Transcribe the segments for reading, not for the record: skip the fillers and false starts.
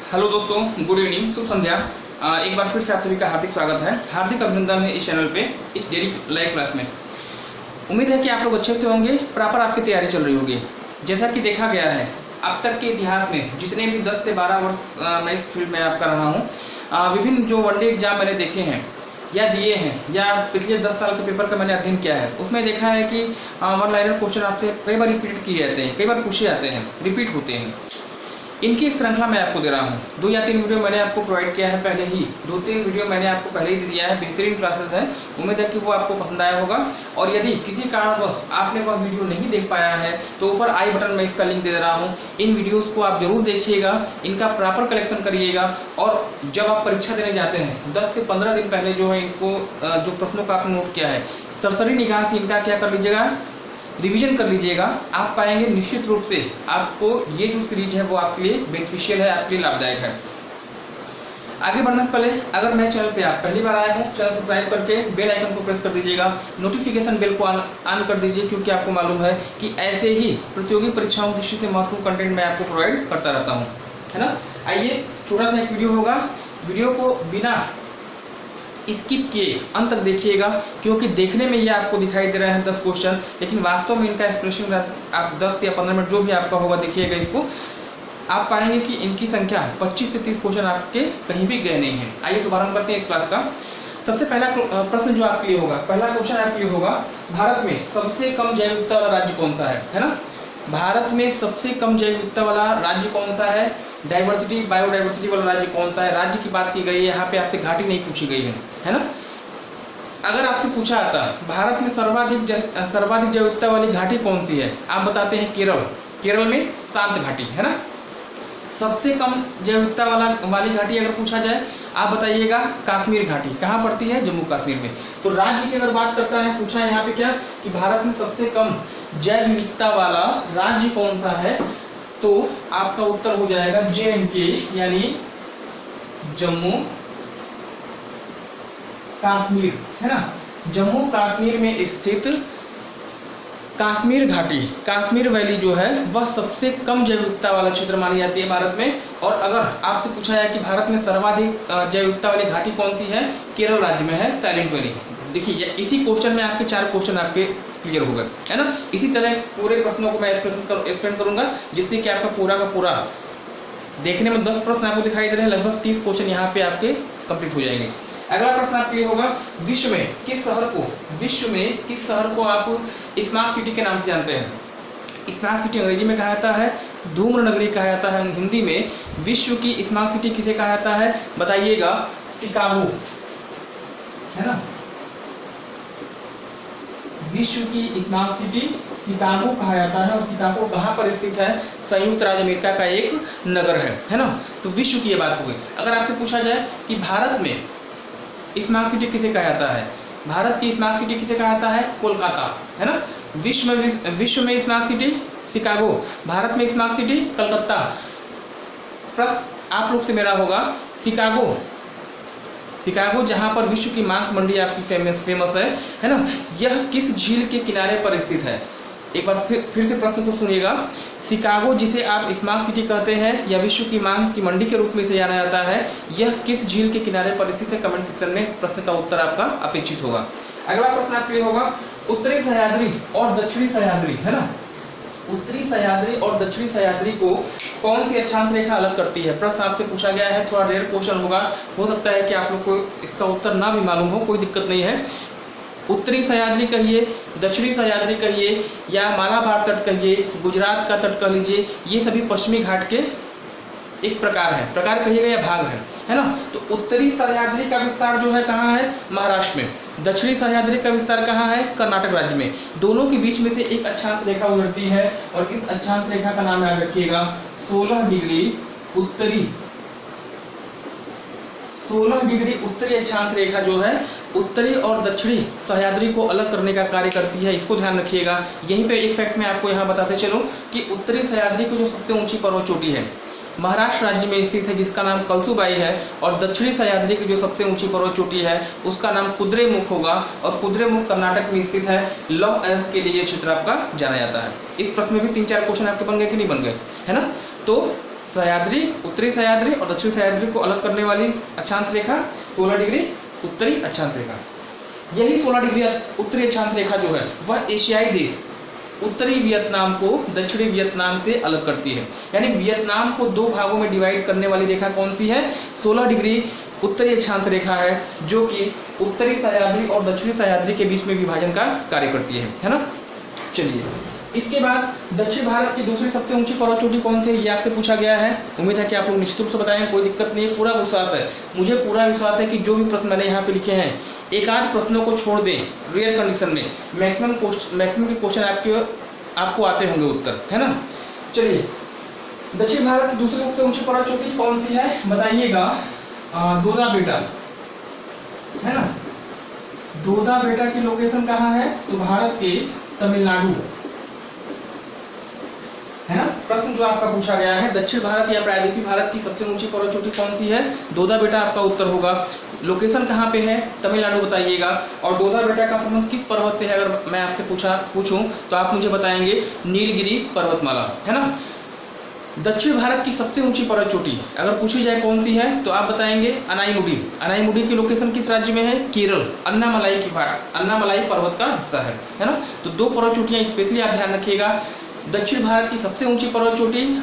Hello दोस्तों, good evening, शुभ संध्या। एक बार फिर से आप सभी का हार्दिक स्वागत है, हार्दिक अभिनंदन है इस चैनल पे, इस डेली लाइव क्लास में। उम्मीद है कि आप लोग अच्छे से होंगे, प्रॉपर आपकी तैयारी चल रही होगी। जैसा कि देखा गया है अब तक के इतिहास में, जितने भी 10 से 12 वर्ष मैं इस फील्ड में आप कर रहा हूँ, विभिन्न जो वनडे एग्जाम मैंने देखे हैं या दिए हैं या पिछले 10 साल के पेपर का मैंने अध्ययन किया है, उसमें देखा है कि वन लाइनर क्वेश्चन आपसे कई बार रिपीट किए जाते हैं, कई बार पूछे जाते हैं, रिपीट होते हैं। इनकी एक श्रृंखला मैं आपको दे रहा हूँ। 2 या 3 वीडियो मैंने आपको प्रोवाइड किया है पहले ही, 2-3 वीडियो मैंने आपको पहले ही दे दिया है। बेहतरीन क्लासेस है, उम्मीद है कि वो आपको पसंद आया होगा। और यदि किसी कारणवश आपने वह वीडियो नहीं देख पाया है तो ऊपर आई बटन में इसका लिंक दे रहा हूँ। इन वीडियोज़ को आप जरूर देखिएगा, इनका प्रॉपर कलेक्शन करिएगा। और जब आप परीक्षा देने जाते हैं 10 से 15 दिन पहले जो है इनको जो प्रश्नों का आपने नोट किया है, सरसरी निगाह से इनका क्या कर लीजिएगा, रिवीजन कर लीजिएगा। आप पाएंगे निश्चित रूप से आपको ये जो सीरीज है वो आपके लिए बेनिफिशियल है, आपके लिए लाभदायक है। आगे बढ़ने से पहले अगर मेरे चैनल पे आप पहली बार आए हैं, चैनल सब्सक्राइब करके बेल आइकन को प्रेस कर दीजिएगा, नोटिफिकेशन बेल को ऑन कर दीजिए, क्योंकि आपको मालूम है कि ऐसे ही प्रतियोगी परीक्षाओं की दृष्टि से महत्वपूर्ण कंटेंट मैं आपको प्रोवाइड करता रहता हूँ, है ना। आइए, छोटा सा एक वीडियो होगा, वीडियो को बिना स्किप किए अंत तक देखिएगा, क्योंकि देखने में ये आपको दिखाई दे रहे हैं 10 क्वेश्चन, लेकिन वास्तव में इनका एक्सप्लेनेशन आप 10 या 15 मिनट जो भी आपका होगा देखिएगा इसको, आप पाएंगे कि इनकी संख्या 25 से 30 क्वेश्चन आपके कहीं भी गए नहीं हैं। आइए शुभारंभ करते हैं इस क्लास का। सबसे पहला प्रश्न जो आपके लिए होगा, पहला क्वेश्चन आपके लिए होगा, भारत में सबसे कम जैव विविधता वाला राज्य कौन सा है ना। भारत में सबसे कम जैव विविधता वाला राज्य कौन सा है, बायोडाइवर्सिटी वाला राज्य कौन सा है। राज्य की बात की गई है, यहाँ पे आपसे घाटी नहीं पूछी गई है ना। अगर आपसे पूछा जाता भारत में सर्वाधिक जैव विविधता वाली घाटी कौन सी है, आप बताते हैं केरल में शांत घाटी, है ना। सबसे कम जैव विविधता वाली घाटी अगर पूछा जाए, आप बताइएगा कश्मीर घाटी। कहाँ पड़ती है, जम्मू कश्मीर में। तो राज्य की अगर बात करता है, पूछा है यहाँ पे क्या कि भारत में सबसे कम जैव विविधता वाला राज्य कौन सा है, तो आपका उत्तर हो जाएगा JNK, यानी जम्मू कश्मीर, है ना। जम्मू कश्मीर में स्थित कश्मीर घाटी, कश्मीर वैली जो है वह सबसे कम जैव विविधता वाला क्षेत्र मानी जाती है भारत में। और अगर आपसे पूछा जाए कि भारत में सर्वाधिक जैव विविधता वाली घाटी कौन सी है, केरल राज्य में है साइलेंट वैली। देखिए, इसी क्वेश्चन में आपके 4 क्वेश्चन आपके क्लियर हो गए, है ना। इसी तरह पूरे प्रश्नों को मैं एक्सप्लेन करूंगा, जिससे कि आपका पूरा का पूरा देखने में 10 प्रश्न आपको दिखाई दे रहे हैं, लगभग 30 क्वेश्चन यहाँ पे आपके कंप्लीट हो जाएंगे। अगला प्रश्न आपके लिए होगा, विश्व में किस शहर को आप स्मार्ट सिटी के नाम से जानते हैं। स्मार्ट सिटी अंग्रेजी में कहा जाता है धूम्र नगरी कहा जाता है। हिंदी में विश्व की स्मार्ट सिटी किसे कहा जाता है, बताइएगा। शिकागो, है ना। विश्व की स्मार्ट सिटी शिकागो कहा जाता है। और शिकागो कहाँ पर स्थित है, संयुक्त राज्य अमेरिका का एक नगर है ना। तो विश्व की ये बात हो गई। अगर आपसे पूछा जाए कि भारत में स्मार्ट सिटी किसे कहा जाता है, भारत की स्मार्ट सिटी किसे कहा जाता है, कोलकाता, है ना। विश्व में स्मार्ट सिटी शिकागो, भारत में स्मार्ट सिटी कलकत्ता। प्रश्न आप लोग से मेरा होगा, शिकागो जहां पर विश्व की मांस मंडी आपकी फेमस है ना, यह किस झील के किनारे पर स्थित है। एक बार फिर से प्रश्न को सुनिएगा। शिकागो जिसे आप स्मार्ट सिटी कहते हैं या विश्व की मांस की मंडी के रूप में इसे जाना जाता है, यह किस झील के किनारे पर स्थित है। कमेंट सेक्शन में प्रश्न का उत्तर आपका अपेक्षित होगा। अगला प्रश्न आपके लिए होगा, उत्तरी सह्याद्री और दक्षिणी सह्याद्री, है ना। उत्तरी सह्याद्री और दक्षिणी सह्याद्री को कौन सी अक्षांश रेखा अलग करती है। प्रश्न आपसे पूछा गया है, थोड़ा रेयर क्वेश्चन होगा, हो सकता है कि आप लोग को इसका उत्तर ना भी मालूम हो, कोई दिक्कत नहीं है। उत्तरी सह्याद्री कहिए, दक्षिणी सह्याद्री कहिए, या मालाबार तट कहिए, गुजरात का तट कह लीजिए, ये सभी पश्चिमी घाट के एक प्रकार है, प्रकार कहिएगा या भाग है ना। तो उत्तरी सह्याद्री का विस्तार जो है कहाँ है, महाराष्ट्र में। दक्षिणी सह्याद्री का विस्तार कहाँ है, कर्नाटक राज्य में। दोनों के बीच में से एक अक्षांश रेखा गुजरती है, और इस अक्षांश रेखा का नाम याद रखिएगा 16 डिग्री उत्तरी अक्षांश रेखा जो है उत्तरी और दक्षिणी सह्याद्री को अलग करने का कार्य करती है। इसको ध्यान रखिएगा। यहीं पे एक फैक्ट मैं आपको यहाँ बताते चलूँ कि उत्तरी सह्याद्री की जो सबसे ऊंची पर्वत चोटी है महाराष्ट्र राज्य में स्थित है, जिसका नाम कलसुबाई है। और दक्षिणी सह्याद्री की जो सबसे ऊंची पर्वत चोटी है उसका नाम कुद्रेमुख होगा, और कुद्रेमुख कर्नाटक में स्थित है। लौह अयस्क के लिए ये क्षेत्र आपका जाना जाता है। इस प्रश्न में भी 3-4 क्वेश्चन आपके बन गए कि नहीं बन गए, है ना। तो सह्याद्री, उत्तरी सह्याद्री और दक्षिणी सह्याद्री को अलग करने वाली अक्षांश रेखा 16 डिग्री उत्तरी अक्षांश रेखा। यही 16 डिग्री उत्तरी अक्षांश रेखा जो है वह एशियाई देश उत्तरी वियतनाम को दक्षिणी वियतनाम से अलग करती है। यानी वियतनाम को दो भागों में डिवाइड करने वाली रेखा कौन सी है? 16 डिग्री उत्तरी अक्षांश रेखा है, जो कि उत्तरी सह्याद्री और दक्षिणी सह्याद्री के बीच में विभाजन का कार्य करती है ना। चलिए, इसके बाद दक्षिण भारत की दूसरी सबसे ऊंची पर्वत चोटी कौन सी है, ये आपसे पूछा गया है। उम्मीद है कि आप लोग निश्चित रूप से बताएंगे, कोई दिक्कत नहीं है, पूरा विश्वास है, मुझे पूरा विश्वास है कि जो भी प्रश्न मैंने यहाँ पे लिखे हैं, एक आध प्रश्नों को छोड़ दें, रेयर कंडीशन में मैक्सिमम के क्वेश्चन आपको आते होंगे उत्तर, है ना। चलिए, दक्षिण भारत की दूसरी सबसे ऊंची पर्वत चोटी कौन सी है बताइएगा? दोदा बेटा, है ना। दोदा बेटा की लोकेशन कहाँ है? तो भारत के तमिलनाडु, है ना। प्रश्न जो आपका पूछा गया है, दक्षिण भारत या प्रायद्वीपीय भारत की सबसे ऊंची पर्वत चोटी कौन सी है? दोदा बेटा आपका उत्तर होगा। लोकेशन कहाँ पे है? तमिलनाडु बताइएगा। और दोदा बेटा का संबंध किस पर्वत से है अगर मैं आपसे पूछूं तो आप मुझे बताएंगे नीलगिरी पर्वतमाला, है ना। दक्षिण भारत की सबसे ऊंची पर्वत चोटी अगर पूछी जाए कौन सी है तो आप बताएंगे अनाईमुडी। अनाईमुडी की लोकेशन किस राज्य में है? केरल, अन्नामलाई पर्वत का हिस्सा है ना। तो दो पर्वत चोटियाँ स्पेशली आप ध्यान रखिएगा। दक्षिण भारत की सबसे ऊंची पर्वत चोटी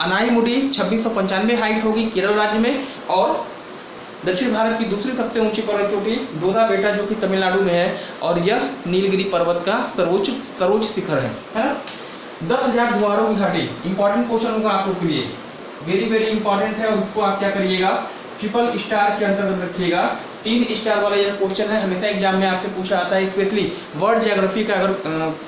अनाईमुडी 2695 हाइट होगी केरल राज्य में, और दक्षिण भारत की दूसरी सबसे ऊंची पर्वत चोटी दोदा बेटा जो कि तमिलनाडु में है, और यह नीलगिरी पर्वत का सर्वोच्च शिखर है ना। 10,000 धुआरों की घाटी, इंपॉर्टेंट क्वेश्चन होगा आप लोग के लिए, वेरी इंपॉर्टेंट है, और उसको आप क्या करिएगा? ट्रिपल स्टार के अंतर्गत रखिएगा। 3 स्टार वाला यह क्वेश्चन है, हमेशा एग्जाम में आपसे पूछा आता है, स्पेशली वर्ल्ड ज्योग्राफी का अगर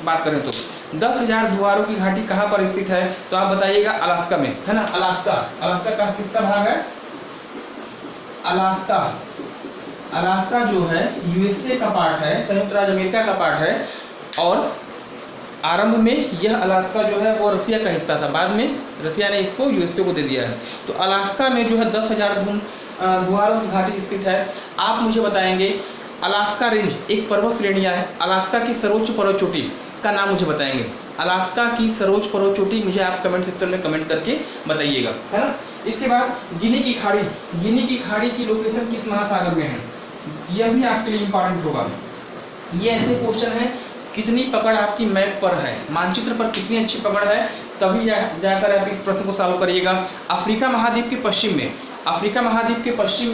बात करें तो। 10,000 धुआरों की घाटी कहाँ पर स्थित है तो आप बताइएगा? अलास्का में, है ना। अलास्का का किसका भाग है? अलास्का जो है यूएसए का पार्ट है, संयुक्त राज्य अमेरिका का पार्ट है, और आरंभ में यह अलास्का जो है वो रसिया का हिस्सा था, बाद में रसिया ने इसको यूएसए को दे दिया है। तो अलास्का में जो है 10,000 धुआरों की घाटी स्थित है। आप मुझे बताएंगे अलास्का रेंज एक पर्वत श्रेणियाँ है, अलास्का की सर्वोच्च पर्वत चोटी का नाम मुझे बताएंगे। अलास्का की सर्वोच्च पर्वत चोटी मुझे आप कमेंट सेक्शन में कमेंट करके बताइएगा, है ना। इसके बाद गिनी की खाड़ी की लोकेशन किस महासागर में है? यह भी आपके लिए इंपॉर्टेंट होगा। ये ऐसे क्वेश्चन है, कितनी पकड़ आपकी मैप पर है, मानचित्र पर कितनी अच्छी पकड़ है, तभी जाकर आप इस प्रश्न को सॉल्व करिएगा। अफ्रीका महाद्वीप के पश्चिम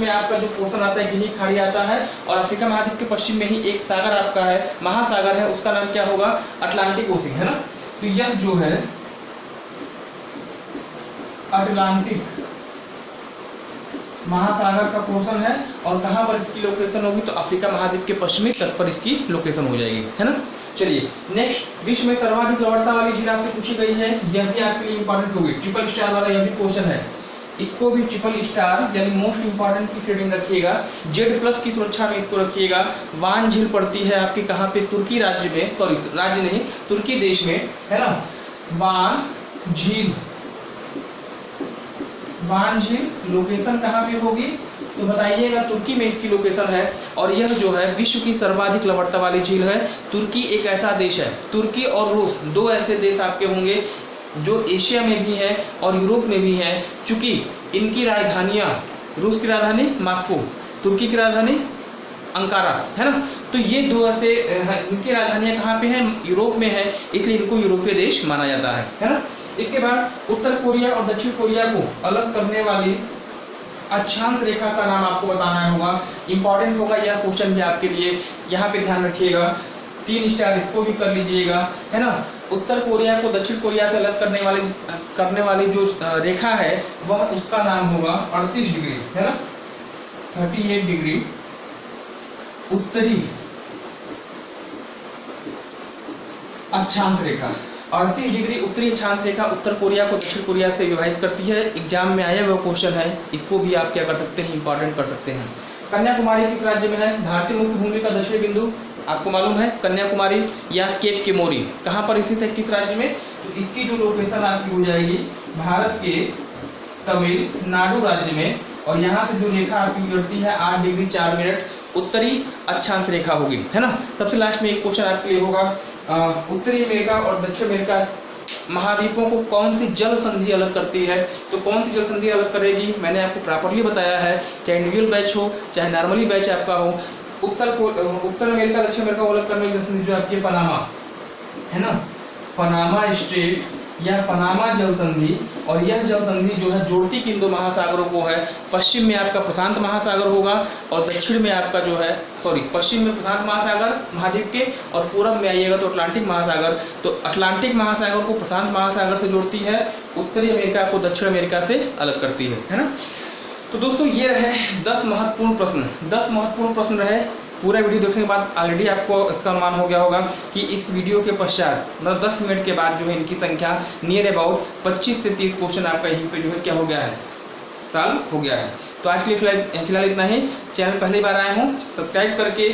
में आपका जो पोर्शन आता है गिनी खाड़ी आता है, और अफ्रीका महाद्वीप के पश्चिम में ही एक सागर आपका है, महासागर है, उसका नाम क्या होगा? अटलांटिक ओशन, है ना। तो यह जो है अटलांटिक महासागर का पोर्शन है, और कहाँ पर इसकी लोकेशन होगी? तो अफ्रीका महाद्वीप के पश्चिमी तट पर इसकी लोकेशन हो जाएगी, है ना। चलिए, नेक्स्ट, विश्व में सर्वाधिक लवणता वाली झील आपसे पूछी गई है, यह भी आपके लिए इंपॉर्टेंट होगी। ट्रिपल स्टार वाला यह भी क्वेश्चन है, इसको भी ट्रिपल स्टार यानी मोस्ट इंपॉर्टेंट की श्रेणी में रखिएगा। Z+ की सुरक्षा में इसको रखिएगा। वान झील पड़ती है आपकी कहाँ पे? तुर्की राज्य में, सॉरी राज्य नहीं, तुर्की देश में, है ना। वान झील लोकेशन कहाँ पे होगी तो बताइएगा? तुर्की में इसकी लोकेशन है, और यह जो है विश्व की सर्वाधिक लवणता वाली झील है। तुर्की एक ऐसा देश है, तुर्की और रूस दो ऐसे देश आपके होंगे जो एशिया में भी है और यूरोप में भी है, चूँकि इनकी राजधानियाँ, रूस की राजधानी मास्को, तुर्की की राजधानी अंकारा, है ना। तो ये दो ऐसे इनकी राजधानियाँ कहाँ पे हैं? यूरोप में है, इसलिए इनको यूरोपीय देश माना जाता है ना। इसके बाद उत्तर कोरिया और दक्षिण कोरिया को अलग करने वाली अक्षांश रेखा का नाम आपको बताना होगा। इंपॉर्टेंट होगा यह क्वेश्चन भी आपके लिए, यहाँ पे ध्यान रखिएगा। 3 स्टार इसको भी कर लीजिएगा, है ना। उत्तर कोरिया को दक्षिण कोरिया से अलग करने वाली जो रेखा है वह उसका नाम होगा 38 डिग्री, है ना। 38 डिग्री उत्तरी अक्षांश रेखा। 38 डिग्री उत्तरी अक्षांश रेखा उत्तर कोरिया को दक्षिण कोरिया से विभाजित करती है। एग्जाम में आया वह क्वेश्चन है, इसको भी आप क्या कर सकते हैं? इंपॉर्टेंट कर सकते हैं। कन्याकुमारी किस राज्य में है? भारतीय मुख्य भूमि का दक्षिणी बिंदु आपको मालूम है, कन्याकुमारी या केप केमोरी कहाँ पर स्थित है, किस राज्य में? तो इसकी जो लोकेशन आपकी हो जाएगी भारत के तमिलनाडु राज्य में, और यहाँ से जो रेखा आपकी गुजरती है 8 डिग्री 4 मिनट उत्तरी अक्षांश रेखा होगी, है ना। सबसे लास्ट में एक क्वेश्चन आपके लिए होगा, उत्तरी अमेरिका और दक्षिण अमेरिका महाद्वीपों को कौन सी जल संधि अलग करती है? तो कौन सी जल संधि अलग करेगी मैंने आपको प्रॉपरली बताया है, चाहे इंडिविजुअल बैच हो चाहे नॉर्मली बैच आपका हो। उत्तर अमेरिका दक्षिण अमेरिका को अलग करने की जल संधि जो आपकी पनामा है ना, पनामा स्ट्रेट या पनामा जल संधि, और यह जल संधि जो है जोड़ती किन दो महासागरों को है? पश्चिम में आपका प्रशांत महासागर होगा और दक्षिण में आपका जो है पश्चिम में प्रशांत महासागर महाद्वीप के, और पूरब में आइएगा तो अटलांटिक महासागर। तो अटलांटिक महासागर को प्रशांत महासागर से जोड़ती है, उत्तरी अमेरिका को दक्षिण अमेरिका से अलग करती है ना। तो दोस्तों ये रहे 10 महत्वपूर्ण प्रश्न, 10 महत्वपूर्ण प्रश्न रहे। पूरा वीडियो देखने के बाद ऑलरेडी आपको इसका अनुमान हो गया होगा कि इस वीडियो के पश्चात मतलब 10 मिनट के बाद जो है इनकी संख्या नियर अबाउट 25 से 30 क्वेश्चन आपका यहीं पे जो है क्या हो गया है, सॉल्व हो गया है। तो आज के लिए फिलहाल इतना ही। चैनल पहली बार आए हों सब्सक्राइब करके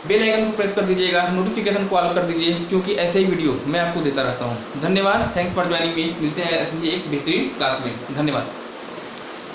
बेल आइकन को प्रेस कर दीजिएगा, नोटिफिकेशन को ऑल कर दीजिए, क्योंकि ऐसे ही वीडियो मैं आपको देता रहता हूँ। धन्यवाद, थैंक्स फॉर ज्वाइनिंग मी। मिलते हैं ऐसे ही एक बेहतरीन क्लास में। धन्यवाद।